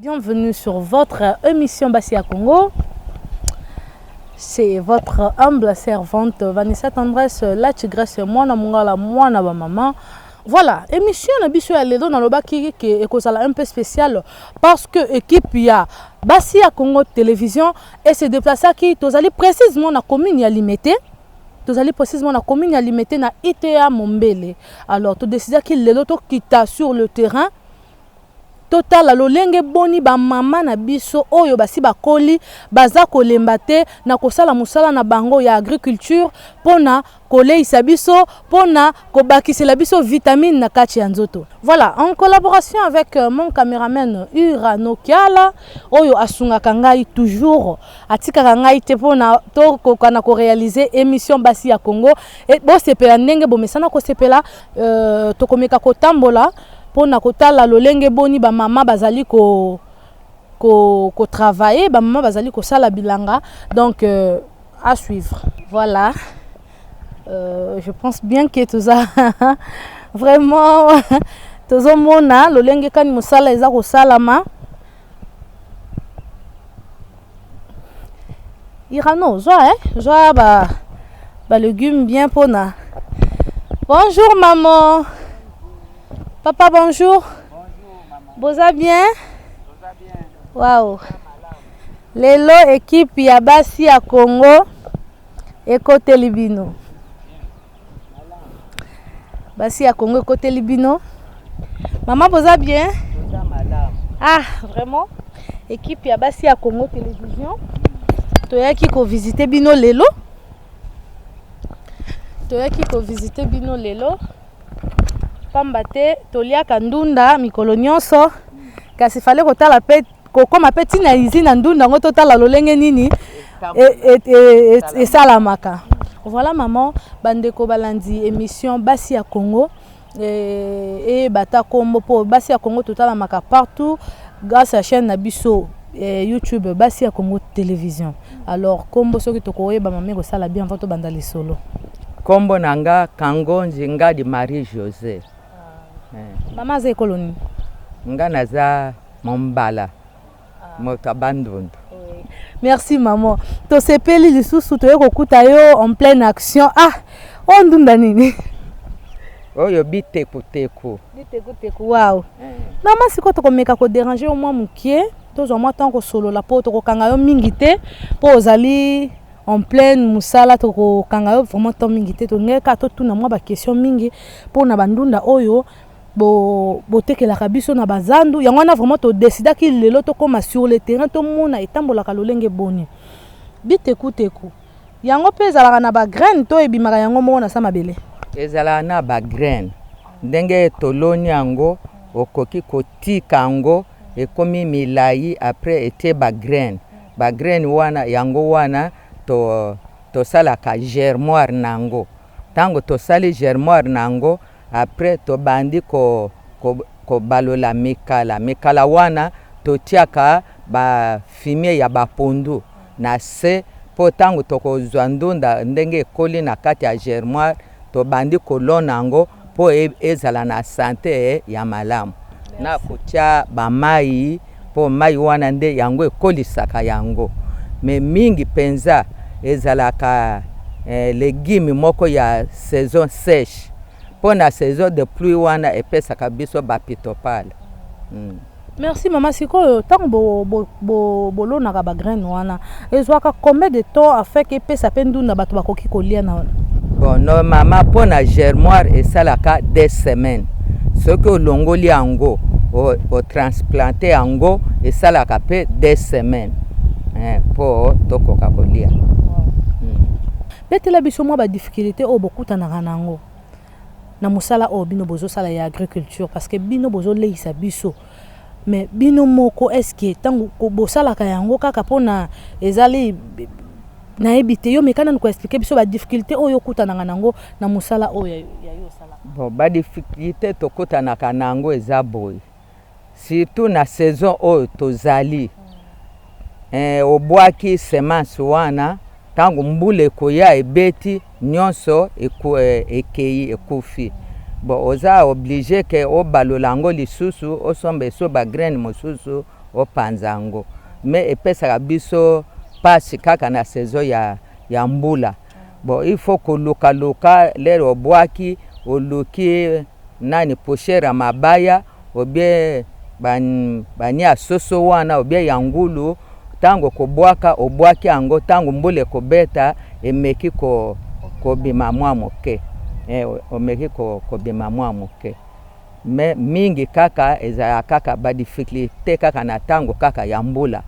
Bienvenue sur votre émission BASI à Congo. C'est votre humble servante Vanessa Tendresse, la tigresse, moi, maman. Voilà, émission na biso ya ledo na lobaki ke ekozala un peu spécial parce que équipe ya BASI à Congo télévision et se déplacer qui tozali précisément na commune ya Limité. Tozali précisément na commune ya Limité na ITA Mombele. Alors to décider ki ledo to kita sur le terrain. Total lolenge boni ba mama na biso oyo basi bakoli baza kolemba te na kosala musala na bango ya agriculture pona koleisa biso pona kobakisela biso vitamine na kati ya nzoto. Voilà, en collaboration avec mon caméraman Urano Kiala oyo asungaka ngai toujours atikaka ngai te pona to kokana ko réaliser émission BASI ya Congo et bo sepela ndenge bo mesana ko sepela to komeka ko tambola pona kotala lolenge boni ba mama bazali ko travailler ba mama bazali ko sala bilanga donc à suivre. Voilà, je pense bien que tout ça vraiment tozo mona lolenge kani musala eza ko salama irano joa ba légumes bien pona. Bonjour maman. Papa, bonjour. Bonjour, maman. Boza bien? Boza bien. Waouh. Lelo équipe ya BASI à Congo et côté Libino. BASI à Congo et côté Libino. Maman, boza bien? Boza madame. Ah, vraiment? Équipe ya BASI à Congo télévision. Toyaki ko visiter bino lelo. Toyaki ko visiter bino lelo. Pambate toliaka ndunda mikolo nyonso kasi fale kotala pe kokoma pe tina izina ndunda ngo totala lolenge nini et salamaka. Voilà maman bandeko balandi émission BASI à Congo et bata kombo po BASI à Congo totala maka partout grâce à chaîne nabiso YouTube BASI à Congo télévision. Alors kombo soki tokoye ba mame ko sala bien voto bandali solo. Kombo nanga Kango Nzinga di Marie José. Mama za koloni. Nga naza Mombala. Mokabandundu. Merci maman. To sepeli lisusu to ekokuta yo en pleine action. Ah, ondunda nini? Oyo biteku teku. Biteku teku. Wow. Maman siko to komeka ko déranger au moins mukie, to zo moi tant ko solo la po to ko kanga yo mingi te po ozali en pleine musala to ko kanga yo vraiment to mingi te to ngeka to tuna moi ba question mingi po na bandunda oyo bo tekela kabiso na bazandu yango na vraiment to décider ki lelo to koma sur le terrain to mona etambola ka lolenge boni biteku teku yango peza la na ba graine to ebimaka yango mona sa mabele ezala na ba graine ndenge toloni yango okoki kotika yango ekomi milai après ete ba graine wana yango wana to sala ka germoire nango tango to sali germoire nango après to bandi ko balola mekala wana to tiaka ba fumier ya ba pondu na se po tango to ko zwandunda ndenge koli na kati ya germoire to bandi ko lonango po ezala na santé ya malamu. Merci. Na kutia ba mai po mai wana nde yango ekolisaka yango me mingi penza ezalaka légumes moko ya saison sèche pour la saison de pluie wana epesaka biso bapitopale. Merci maman siko tango bolonaka ba graine wana ezwaka combien de temps afin que pesa pendunda bato bakoki kolia na wana? Bon no maman pour la germoire esalaka 2 semaines ce que olongoli yango o transplanter yango esalaka pe 2 semaines pour tokoka kolia. Betela biso mwa ba difficulté o bokutanaka nango na musala o bino bozo sala ya agriculture parce que bino bozo leisa biso mais bino moko est-ce que tango ko bosala ka yango kaka pona ezali na ebite yo mekana ko expliquer biso ba difficulté o yo kutanaka nango na musala o ya yo sala. Bon ba difficulté to kutanaka nango eza boy surtout na saison o tozali obwaki semence wana tango mbule koya ebeti nyonso ekei ekufi bo oza obligé que o balolango lisusu o sombe so ba graine mosusu opanzango me epesaka biso pasi kaka na saison ya mbula. Bon, il faut koluka lero obwaki oluki nani pochera mabaya obie bani asoso wana obie yangulu tango kobwaka obwaki ango tango mbule kobeta emeki kobima mwa moke. Omeki kobima mwa moke. Me mingi kaka eza kaka ba difficulté kaka na tango kaka ya mbula.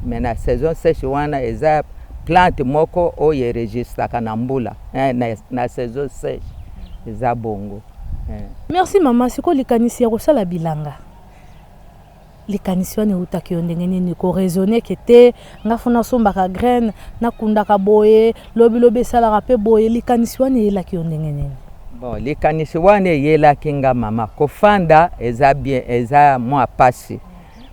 Me na saison sèche wana eza plante moko oye registre kana mbula. Na saison sèche eza bongo. Merci maman, siko likanisi ya kosala bilanga. Likanisi wana utaki ndenge nini ko raisonner kete ngafuna sombaka graine na kundaka boye lobi sala pe boye likanisi wana yelaki ndenge nini? Bon, likanisi wana yelaki nga mama kofanda eza bien eza mwa pasi.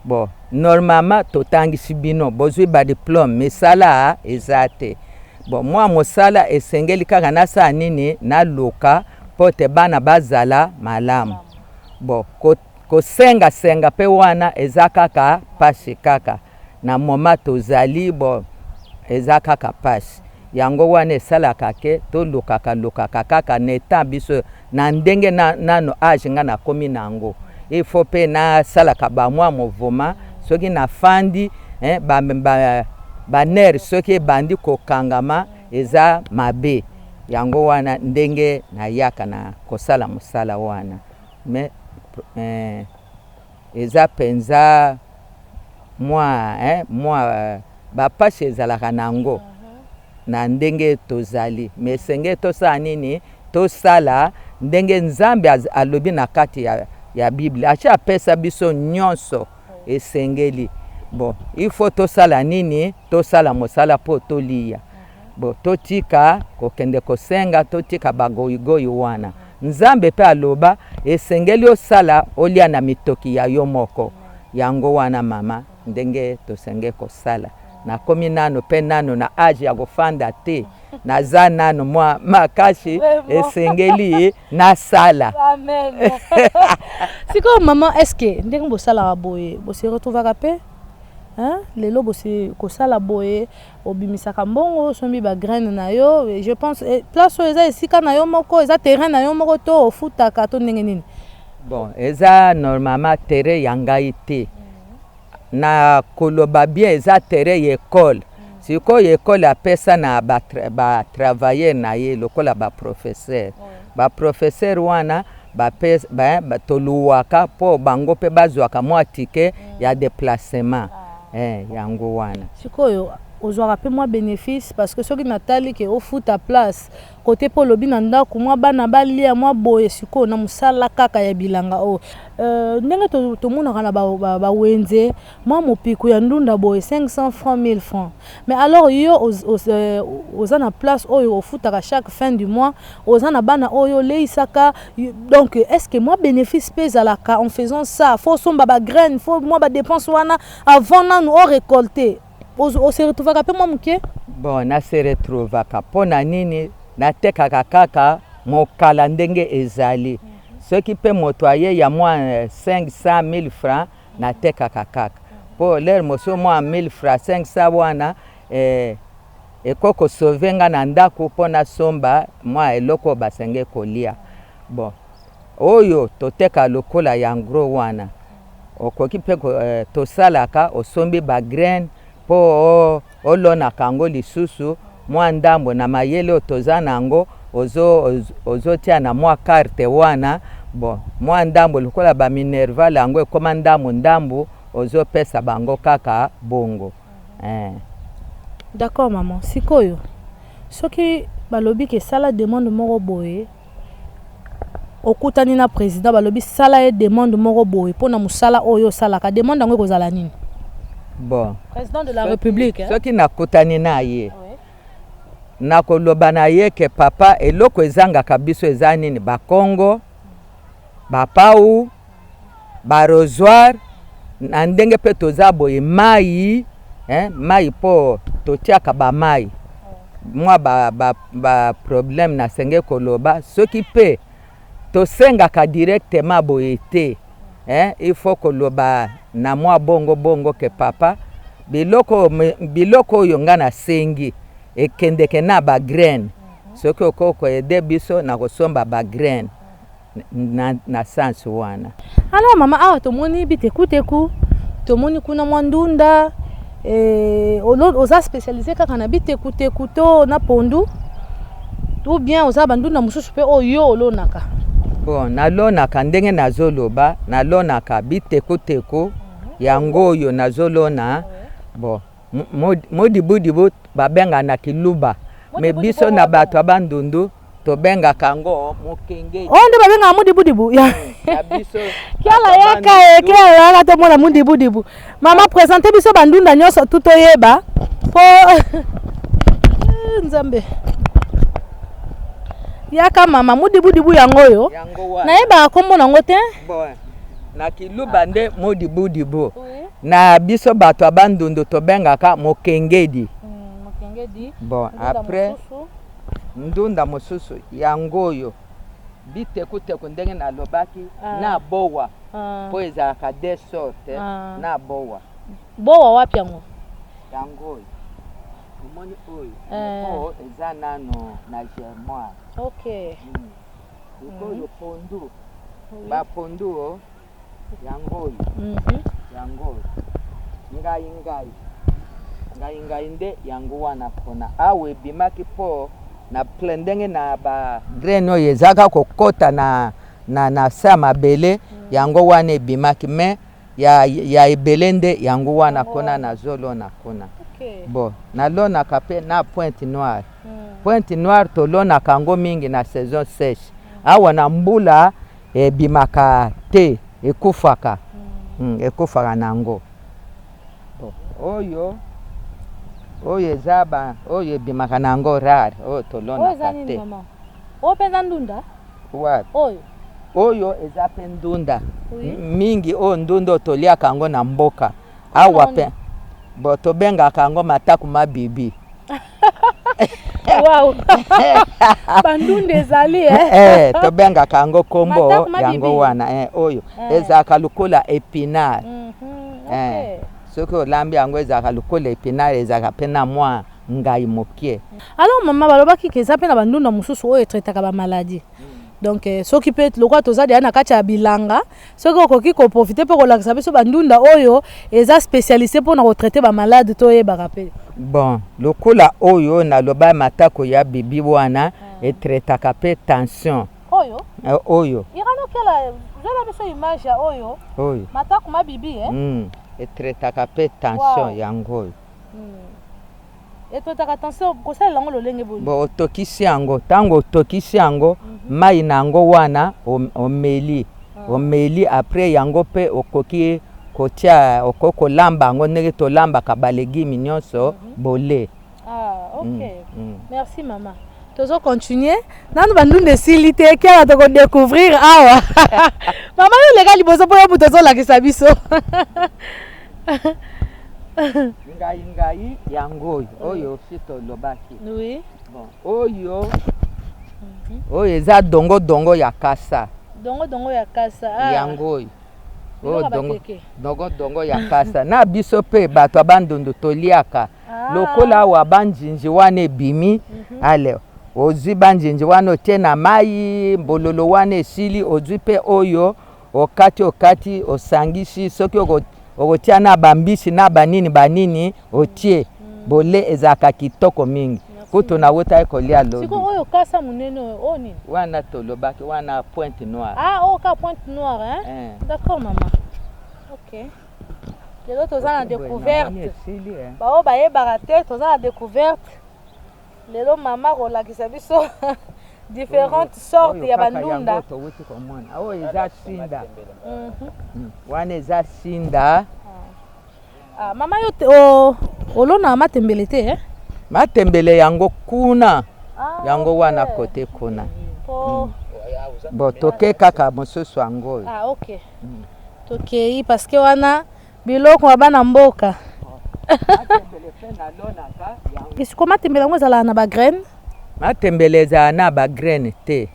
Bon, normalement totangisi bino bozwi ba diplôme misala eza te. Bon, mwa mosala esengeli kaka nasa nini na loka pote bana bazala malamu. Bon, kosenga pe wana eza kaka pasi kaka. Na moma tozali bon eza kaka pasi. Yango wana esalaka ke tolukaka kaka neta biso na ndenge nano age nga na komi nango. Il faut pe na salaka ba mwa mouvement soki na fandi ba ner soki bandi kokangama eza mabe. Yango wana ndenge na yaka na kosala musala wana. Me eza penza mwa ba pasi ezalaka nango. Na ndenge tozali mesenge tosala nini tosala ndenge Nzambe alobi na kati ya Bible acha pesa biso nyonso esengeli. Bon, il faut tosala nini tosala mosala po tolia. Bon, totika kokende kosenga totika bagoyigoyi wana. Nzambe pe aloba esengeli osala olia na mitoki ya yo moko. Yango wana mama ndenge tosenge kosala. Na komi nano pe nano na age ya kofanda te na za nano mwa makashi esengeli na sala. Amen. Siko maman, est-ce que ndenge bosala boye bosi retrouvaka pe lelo bosi kosala boye obimisaka mbongo sombi ba graine na yo, je pense place eza esika na yo moko eza terrain na yo moko to ofutaka to ndenge nini? Bon, eza normalement terrain yangai te. Na koloba bien eza terrain école. Siko école apesa na ba travailler na ye lokola ba professeur. Ba professeur wana ba toluwaka po bango pe bazwaka mwa ticket ya déplacement. Yango wana. Siko ozwaka pe mwa bénéfice parce que soki natali ke ofuta place côté po lobi na ndako mwa bana balia mwa boye siko na musala kaka ya bilanga ndenge tomonaka na ba wenze mwa mopiku ya ndunda boye 500 francs 1000 francs. Mais alors yo oza na place oyo ofutaka chaque fin du mois oza na bana oyo leisaka. Donc est-ce que moi bénéfice pesa la en faisant ça? Faut somba ba graine, faut moi ba dépense wana avant na nous récolter. On se retrouve à peu moins muke? Bon, na se retrouve à Pona nini na teka kaka mokala ndenge ezali. Ce qui peut motoyer ya moins 500 000 francs na teka kaka. Po l'air moso moi 1000 francs 500 wana ekoko sovenga na ndako pona somba moi eloko basenge kolia. Bon, oyo toteka lokola ya ngro wana. Okoki pe tosalaka osombi ba graine po olona kango lisusu mwa ndambo na mayele otoza nango ozo tia na mwa carte wana. Bon, mwa ndambo lukola ba minerva lango ekoma ndambo ozo pesa bango kaka bongo. D'accord maman, sikoyo soki balobi ke sala demande moko boye okutani na président balobi sala e demande moko boye pona musala oyo sala ka demande ngo kozala nini? Bon, président de la République soki nakutani na ye nakoloba na ye ke papa eloko ezanga kabiso eza nini ba CONGO ba pau ba rosoir na ndenge pe toza boye mai mai po totiaka ba mai mwa ba problème na senge koloba soki pe tosenga ka directement boye te il faut koloba na mwa bongo ke papa biloko oyo nga na sengi ekendeke na ba graine soki okoko ede biso na kosomba ba graine na sens wana. Alors mama awa tomoni bitekuteku tomoni kuna mwandunda oza spécialisé kaka na bitekuteku to na pondu ou bien oza bandunda mosusu pe oyo olonaka? Bon, nalonaka ndenge nazoloba nalonaka bitekuteku yango oyo nazolona. Bon, modibudibu babenga na kiluba me biso na bato abandundu tobenga kango mokenge. Nde babenga modibudibu ya biso kiala yaka to mona modibudibu. Mama présenter biso bandunda nyonso tuto yeba po nzambe yaka mama modibudibu yango yo nayeba kombo nango te. Bon, na kiluba nde modibudibu. Na biso bato abandundu tobengaka mokengedi. Mokengedi. Bon, après ndunda mosusu yango oyo bitekuteku ndenge nalobaki na bowa po ezalaka de sorte na bowa. Bowa wapi yango? Yango oyo omoni oyo eza nano na germoire. Okay. Oyo pondu bapondu yango oyo yango ngai nde yango wana Pona awe bimaki po na plendenge na ba graine oyo ezaka kokota na sa mabele yango wana ebimaki me ya ebele nde yango wana Pona nazolona kuna. Bon, nalonaka pe na pointe noire. Pointe noire tolonaka yango mingi na saison sèche. Awa na mbula ebimaka te ekufaka. Ekufaka nango. Oyo ezaba oyo ebimaka nango rare oyo tolonaka te. Oyo peza ndunda? Wapi? Oyo eza pe ndunda mingi oyo ndunda toliaka yango na mboka. Awa pe bo tobengaka yango mataku mabibi. Wow. Bandunda ezali tobengaka yango kombo yango wana oyo ezaka lokola épinard. Soki olambi yango ezaka lokola épinard ezaka pe na mwa ngai mokie. Alors mama balobaki ke eza pe na bandunda mosusu oyo etretaka ba maladie. Donc soki pe lokwa tozali na kati ya bilanga soki okoki ko profiter pe kolakisa biso bandunda oyo eza spécialisé pour na retraiter ba malade to yebaka pe. Bon, lokola oyo na loba matako ya bibi wana etretaka pe tension. Oyo irano kela jala biso image ya oyo matako mabibi etretaka pe tension yango oyo. Etretaka tension kosala lango lolenge boni. Bo otokisi yango tango otokisi yango mai nango wana omeli après yango pe okoki kotia okoko lamba yango ndenge tolambaka balegimi nyonso bole. Okay. Merci maman. Tozo continuer nanu bandunda esili te kia toko découvrir awa. Mama yo lega liboso po yo tozo lakisa biso. Ngai yango oyo sito lobaki. Oui. Bon, oyo eza dongo ya kasa. Dongo ya kasa. Yango oyo dongo ya kasa. Na biso pe bato abandundu toliaka. Lokola wa banjinji wana ebimi. Ale ozwi banjinji wana otie na mai bololo wana esili ozwi pe oyo okati osangisi soki okotia na bambisi na banini otie bole ezaka kitoko mingi kutu na wota ekolia lobi. Siko oyo kasa munene oyo nini? Wana tolobaki wana pointe noire. Ka pointe noire D'accord maman. OK. Lelo toza na découverte. Bao bayebaka te toza na découverte. Lelo mama kolakisa biso différentes sortes ya bandunda. Oyo eza sinda. Wana eza sinda. Mama yo olona matembele te matembele yango kuna yango wana kote kuna. Bo toke kaka mosusu yango. OK. Tokei parce que wana biloko ya bana mboka. Isiko matembele yango ezala na ba graine? Matembele ezala na ba graine te.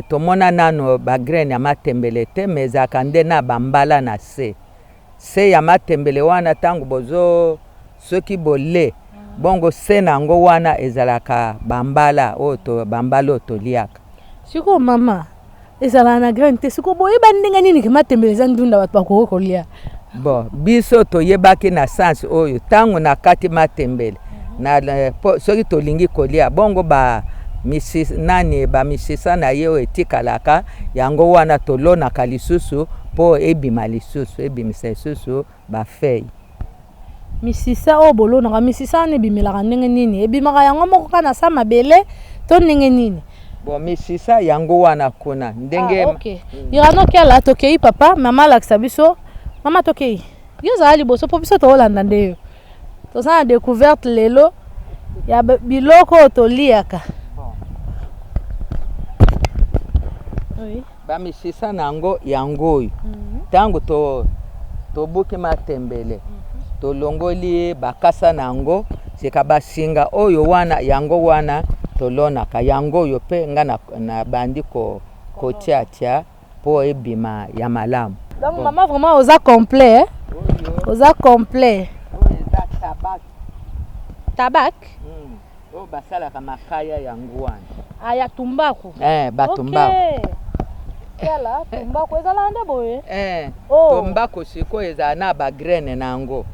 tomona nano bagraine ya matembele te me ezalaka nde na bambala na se ya matembele wana ntango bozo soki bole bongo se na yango wana ezalaka bambala oyo bambala oyo toliaka. Siko mama ezalaka na graine te siko boyeba ndenge nini ke matembele eza ndunda bato bakoki kolia? Bon biso toyebaki na sansi oyo ntango na kati matembele soki tolingi kolia bongo bamisisa na ye oyo etikalaka yango wana tolonaka lisusu mpo ebima lisusu ebimisa lisusu bafei. Misisa oyo bolonaka misisa wana ebimelaka ndenge nini? Ebimaka yango moko kaka na sa mabele to ndenge nini? Bon misisa yango wana kuna ndenge okay. Iranoki ala tokei papa mama alakisa biso mama tokei yo ozala liboso mpo biso toolanda nde yo toza na découverte lelo ya biloko oyo toliaka. Bamisisa na yango oyo ntango tobuki matembele tolongoli bakasa na yango seka basinga oyo wana yango wana tolonaka yango oyo pe nga na bandi kotiatia po ebima ya malamu. Donc maman vraiment oza complet oza complet. Oza tabak. Tabak? Oyo basalaka makaya yango wana. Aya tumbaku. Batumbaku. Yala tumbako ezala nde boye? Tumbako siko ezala na bagraine na yango.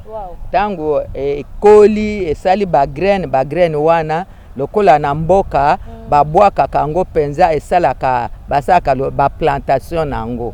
Tango ekoli esali bagraine wana lokola na mboka babwakaka yango penza esalaka basalaka baplantation na yango.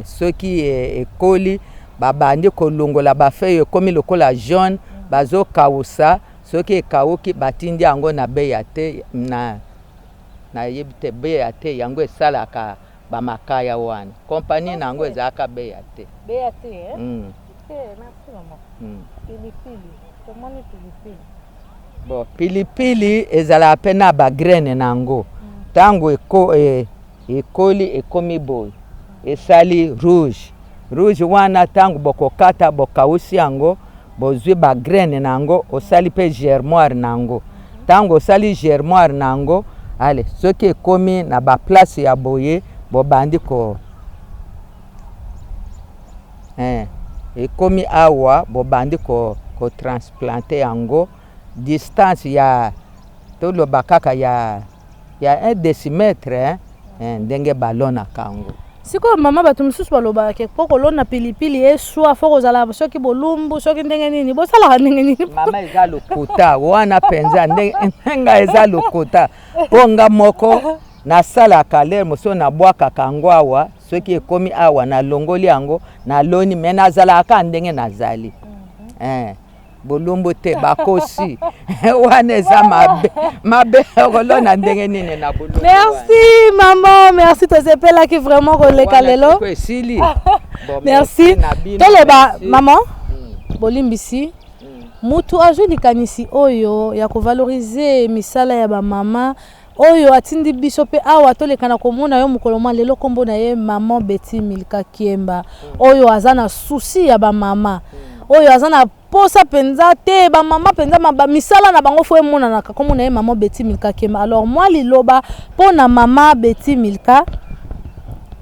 Soki ekoli babandi kolongola bafeuille ekomi lokola jaune bazokausa soki ekauki batindi yango na beya te na yebi te beya te yango esalaka bamakaya wana kompani na yango ezalaka beya te. Beya te merci maman. Pilipili tomoni pilipili. Bon pilipili ezala pe na bagraine na yango ntango ekoli ekomi boye esali rouge wana ntango bokokata bokausi yango bozwi bagraine na yango osali pe germoire na yango ntango osali germoire na yango ale soki ekomi na baplace ya boye bobandi ekomi awa bobandi kotransplante yango distance ya toloba kaka ya 1 décimètre ndenge balonaka yango. Siko mama bato misusu balobaka ke po kolona pilipili eswa fo kozala soki bolumbu soki ndenge nini bosalaka ndenge nini? Mama eza lokuta wana penza ndenga eza lokuta po nga moko nasalaka lere moso nabwakaka yango awa soki ekomi awa nalongoli yango naloni me nazalaka ndenge nazali. Bolumbu te bakosi wana eza mabe kolona ndenge nini na bolumbu. Merci maman, merci tozepelaki vraiment koleka lelo. Merci toloba maman bolimbisi mutu azwi likanisi oyo ya kovalorize misala ya bamama oyo atindi biso pe awa tolekana komona yo mukolo mwa lelo kombo na ye maman Betty Milka Kiemba oyo azana souci ya bamama oyo azana posa penza te bamama penza misala na bango fo emonanaka kombo na ye maman Betty Milka Kiemba. Alors moi liloba pona maman Betty Milka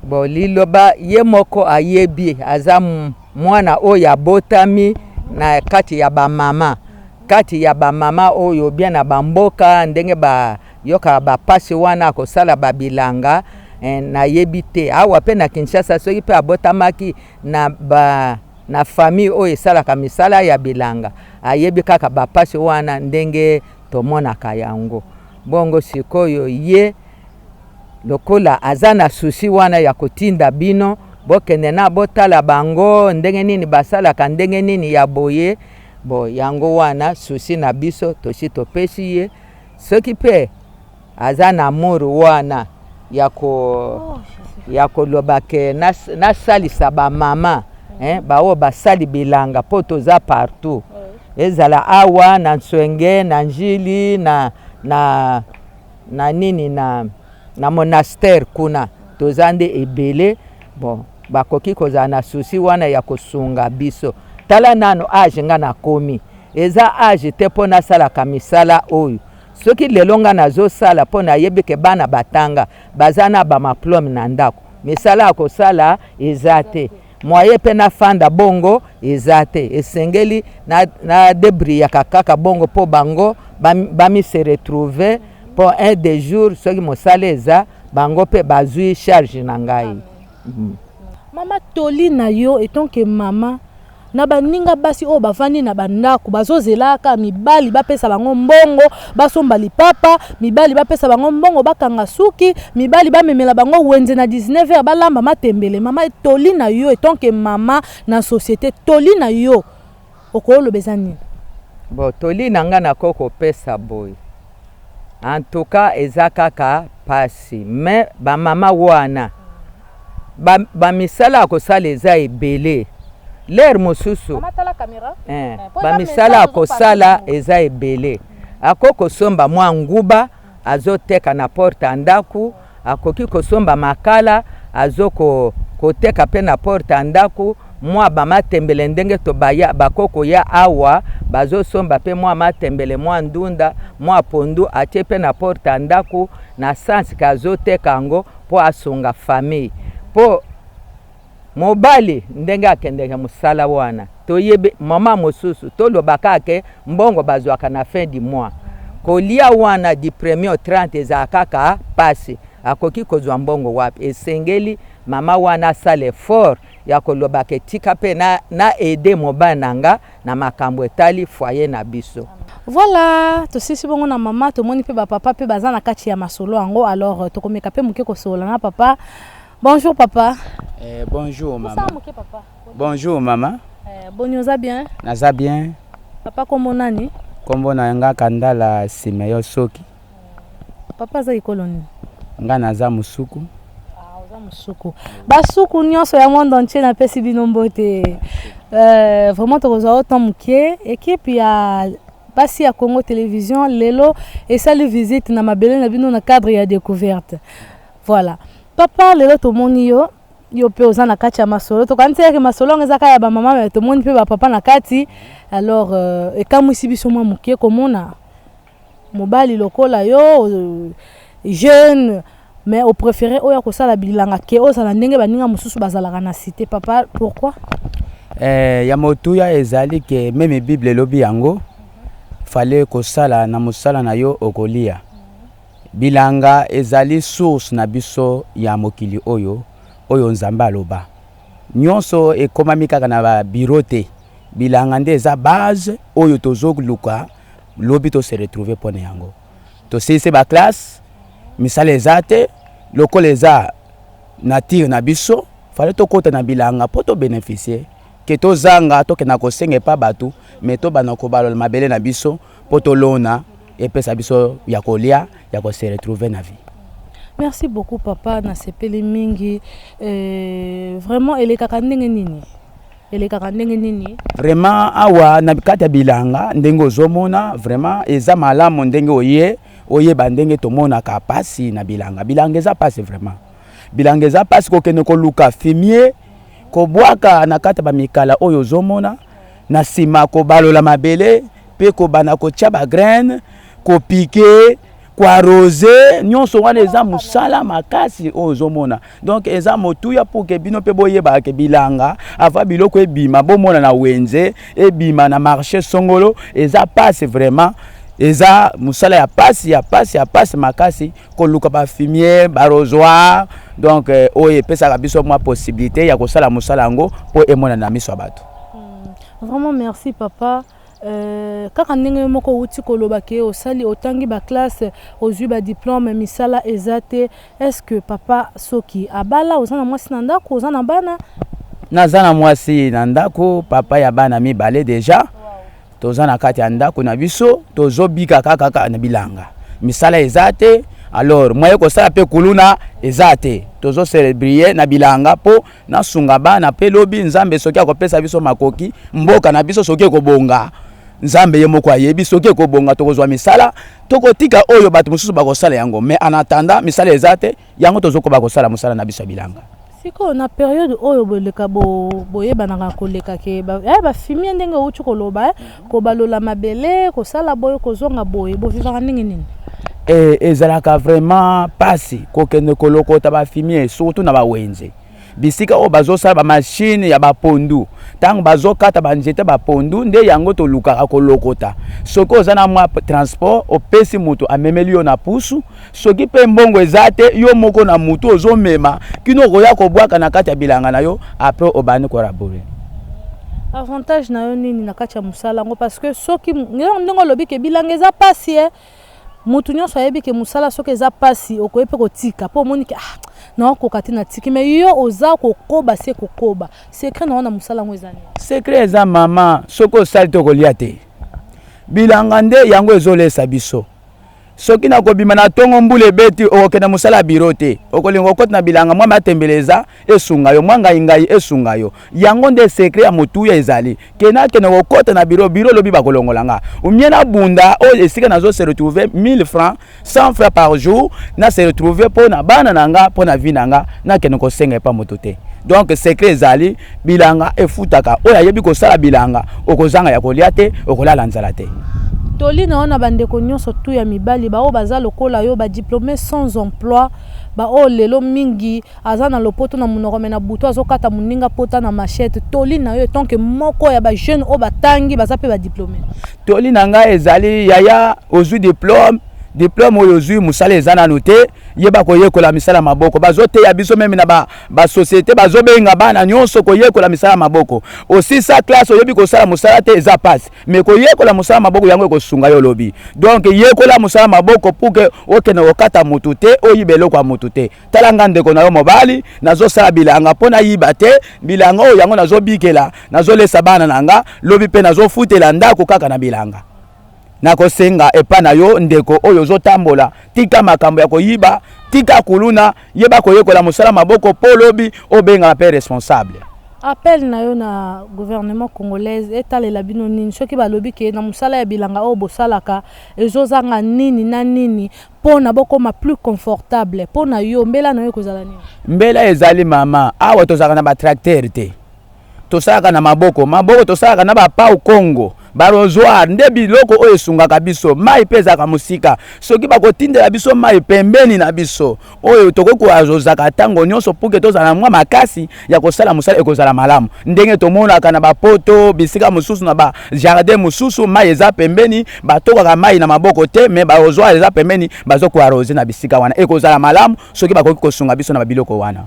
bon liloba ye moko ayebi aza mwana oyo abotami na kati ya bamama oyo bien na bamboka ndenge yoka bapasi wana kosala babilanga na yebi te awa pe na Kinshasa soki pe abotamaki na famille oyo esalaka misala ya bilanga ayebi kaka bapasi wana ndenge tomonaka yango bongo sikoyo ye lokola aza na susi wana ya kotinda bino bokende na botala bango ndenge nini basalaka ndenge nini ya boye bo yango wana susi na biso toshi topesi ye soki pe aza na muru wana ya koloba ke nasalisa bamama baoyo basali bilanga po toza partout ezala awa na Nswenge na Njili na nini na monastère kuna toza nde ebele bon bakoki kozala na susi wana ya kosunga biso tala nano age nga na komi eza age te po nasalaka misala oyo soki lelo nga nazosala mpo nayebi ke bana batanga baza na bamaplome na ndako misala ya kosala eza te moye mpe nafanda bongo eza te esengeli na debriyaka kaka bongo mpo bango bami se retrouve pour un des jours soki mosala eza bango mpe bazwi charge na ngai. Mama toli na yo etonke mama na baninga basi o bavandi na bandako bazozelaka mibali bapesa bango mbongo basomba lipapa mibali bapesa bango mbongo bakanga suki mibali bamemela bango wenze na 19h balamba matembele. Mama toli na yo etonke mama na société toli na yo okolo bezani bo toli na nga na koko pesa boy en tout cas eza kaka pasi mais ba mama wana ba misala kosala eza ebele l'air mosusu bamisala akosala eza ebele ako kosomba mwa nguba azoteka na porte andaku akoki kosomba makala azokoteka pe na porte andaku mwa bamatembele ndenge to bakoko ya awa bazosomba pe mwa matembele mwa ndunda mwa pondu atie pe na porte andaku na sansi ka azoteka yango po asunga famille po mobali ndenge akendeka musala wana toyebe mama mosusu tolobaka ke mbongo bazwaka na fin du mois kolia wana di premier 30 eza kaka pasi akoki kozwa mbongo wapi esengeli mama wana sala effort ya kolobaka tika pe na aider mobali nanga na makambo etali foyer na biso. Voilà, tosisi bongo na mama tomoni pe ba papa pe baza na kati ya masolo yango alors tokomeka pe muke kosola na papa. Bonjour papa. Bonjour maman. Papa. Bonjour maman. Bonjour, ça bien? Naza bien. Papa kombo nani? Kombo na nga kandala simeyo soki. Papa za ikoloni. Nga naza musuku. Oza musuku. Basuku nyonso ya monde entier na pesi binombo te. Vraiment tokozwa autant muke équipe ya BASI ya Congo Télévision lelo et salut visite na mabele na bino na cadre ya découverte. Voilà. Papa lelo tomoni yo pe oza na kati ya masolo tokanisi yaki masolo ngezaka ya ba mama tomoni pe ba papa na kati alors ekamwisi biso mwa muke komona mobali lokola yo jeune mais au préféré oya kosala bilanga ke osala ndenge baninga mosusu bazalaka na cité. Papa pourquoi ya motuya ezali ke meme bible lobi yango fallait kosala na mosala na yo okolia bilanga ezali source na biso ya mokili oyo nzambe aloba nyonso ekomami kaka na ba bureau te bilanga nde eza base oyo tozoluka lobi to se retrouver pone yango to sise ba classe misala eza te lokola eza nature na biso fallait tokota na bilanga po to bénéficier ke tozanga tokena kosenga pa batu mais to bana kobalola mabele na biso po tolona epesa biso ya kolia ya ko se retrouver na vie. Merci beaucoup papa na sepeli mingi vraiment elekaka ndenge nini vraiment awa na kati ya bilanga ndenge ozomona vraiment eza malamu ndenge oye bandenge tomona ka pasi na bilanga eza pasi vraiment bilanga eza pasi kokene koluka fumier kobwaka na kati ba mikala oyo ozomona na sima kobalola mabele pe kobana kotia ba graine ko piquer ko arroser nyonso wana eza musala makasi ozomona donc eza motuya pour que bino pe boyeba ke bilanga ava biloko ebima bomona na wenze ebima na marché songolo eza passe vraiment eza musala ya passe makasi ko luka ba fumier ba rosoir donc oye pesa ka biso mwa possibilité ya kosala musala ngo po emona na miso bato. Vraiment merci papa. Kaka ndenge moko uti koloba ke osali otangi ba classe ozwi ba diplôme misala ezate est-ce que papa soki abala ozana mwasi na ndako ozana bana nazana mwasi na ndako papa ya bana mibale déjà tozana kati ya ndako na biso tozobika kaka na bilanga misala ezate alors moye kosala pe kuluna ezate tozo célébrer na bilanga po na sunga bana pe lobi nzambe soki akopesa biso makoki mboka na biso soki ekobonga nzambe ye moko ayebi soki ekobonga tokozwa misala tokotika oyo bato mosusu bakosala yango mais en attendant misala ezate yango tozokoba kosala musala na biso bilanga. Siko na période oyo boleka boyeba na koleka ke ba fimi ndenge uchu koloba ko balola mabele ko sala boyo ko zonga boye bo vivaka ndenge nini ezalaka vraiment pasi ko kende kolokota ba fimi surtout na ba wenze bisika o bazosala ba machine ya ba pondu tango bazokata ba njete ba pondu nde yango to lukaka kolokota soko ozana mwa transport opesi mutu amemeli yo na pusu soki pe mbongo ezate yo moko na mutu ozomema kino koya kobwaka na kati ya bilanga na yo après obani ko rabore avantage na yo nini na kati ya musala ngo parce que soki ndongo lobi ke bilanga eza pasi mutu nyonso ayebi ke musala soki eza pasi okoyepe kotika po moni ke na okokati na tiki mais yo oza kokoba se kokoba secret na musala ngo ezani secret eza mama soko sali to kolia te bilanga nde yango ezolesa biso soki na kobima na tongo mbule beti okokena musala biro te okolinga okota na bilanga mwa matembeleza esunga yo mwanga ingai esunga yo yango nde secret ya mutuya ezali kena kena okota na biro lobi bakolongolanga umiena bunda o esika nazo se retrouver 1000 francs 100 francs par jour na se retrouver pona bana nanga pona vie nanga na kena ko senga pa moto te donc secret ezali bilanga efutaka oya yebi ko sala bilanga okozanga ya kolia te okolala nzala te toli na ona bandeko nyonso tu ya mibali ba o baza lokola yo ba diplômé sans emploi ba o lelo mingi aza na lopoto na munoko mena buto azokata muninga pota na machette toli na yo tant que moko ya ba jeune o batangi baza pe ba diplômé toli na nga ezali yaya ozu diplôme oyo ozwi musala eza nanu te yeba koyekola misala maboko bazoteya biso meme na ba société bazobenga bana nyonso koyekola misala maboko osisa classe oyebi kosala musala te eza pasi mais koyekola musala maboko yango ekosunga yo lobi donc yekola musala maboko pour que okende okata mutu te oyiba eloko ya mutu te tala nga ndeko na yo mobali nazosala bilanga mpo nayiba te bilanga oyo yango nazobikela nazolesa bana nanga lobi mpe nazofutela ndako kaka na bilanga nakosenga epa na yo ndeko oyo zotambola tika makambo ya koyiba tika kuluna yeba koyekola musala maboko po lobi obenga pe responsable appel na yo na gouvernement congolaise etalela bino nini soki balobi ke na musala ya bilanga o bosalaka ezozanga nini na nini pona bokoma plus confortable pona yo mbela na yo kozala nini mbela ezali mama awa tozaka na ba tracteur te tosalaka na maboko tosalaka na ba pau Congo barozoir nde biloko oyo esungaka biso mai pezaka musika soki bakotindela biso mai pembeni na biso oyo tokoki azozaka tango nyonso puke tozala mwa makasi ya kosala musala ekozala malamu ndenge tomonaka na bapoto bisika mususu na ba jardin mususu mai eza pembeni batokaka mai na maboko te me barozoir eza pembeni bazoko arroser na bisika wana ekozala malamu soki bakoki kosunga biso na babiloko wana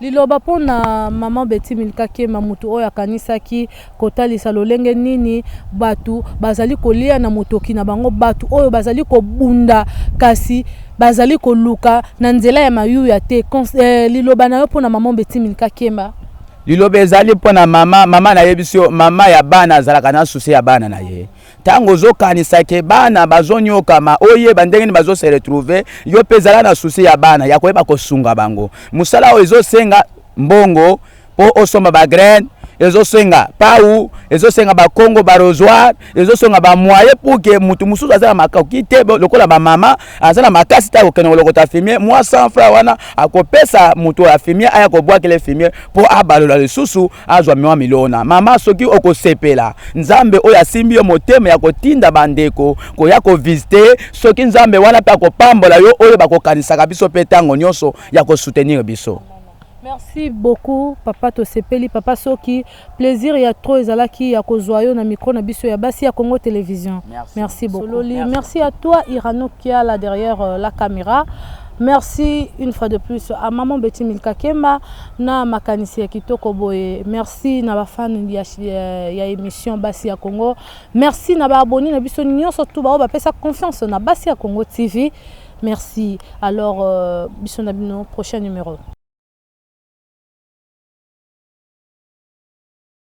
liloba pona maman Betty Milkake mamutu oyo akanisaki kotalisa lolenge nini batu bazali kolia na motoki na bango batu oyo bazali kobunda kasi bazali koluka na nzela ya mayu ya te liloba na yo pona maman Betty Milkake liloba ezali pona mama na yebisio mama ya bana azalaka na susi ya bana na ye tango zokanisa ke bana bazonyokama oyeba ndenge ni bazo se retrouver yo pezala na susi ya bana ya koyeba kosunga bango musala oyo ezosenga mbongo po osomba ba graine ezosenga pau ezosenga ba Congo barozoir ezosenga ba moye pour que mutu mususu azala makaki te lokola ba mama azala makasi ta kokena lokota fumier moi 100 francs wana akopesa mutu ya fumier aya kobwakele fumier po abalola lisusu azwa miwa milona mama soki okosepela nzambe oyo asimbi yo motema ya kotinda bandeko koya ko visiter soki nzambe wana pa kopambola yo oyo bakokanisaka biso pe tango nyonso ya ko soutenir biso. Merci beaucoup papa Tosepeli papa Soki plaisir ya trop ezalaki ya kozwa na micro na biso ya basi ya Congo Télévision. Merci beaucoup. Sololi. Merci à toi Irano qui a là derrière la caméra. Merci une fois de plus à maman Betty Milkakema na makanisi ya kitoko boye. Merci na ba fan ya émission Basi ya Congo. Merci na ba abonné na biso nyonso tout ba pesa confiance na Basi ya Congo TV. Merci. Alors biso na bino prochain numéro.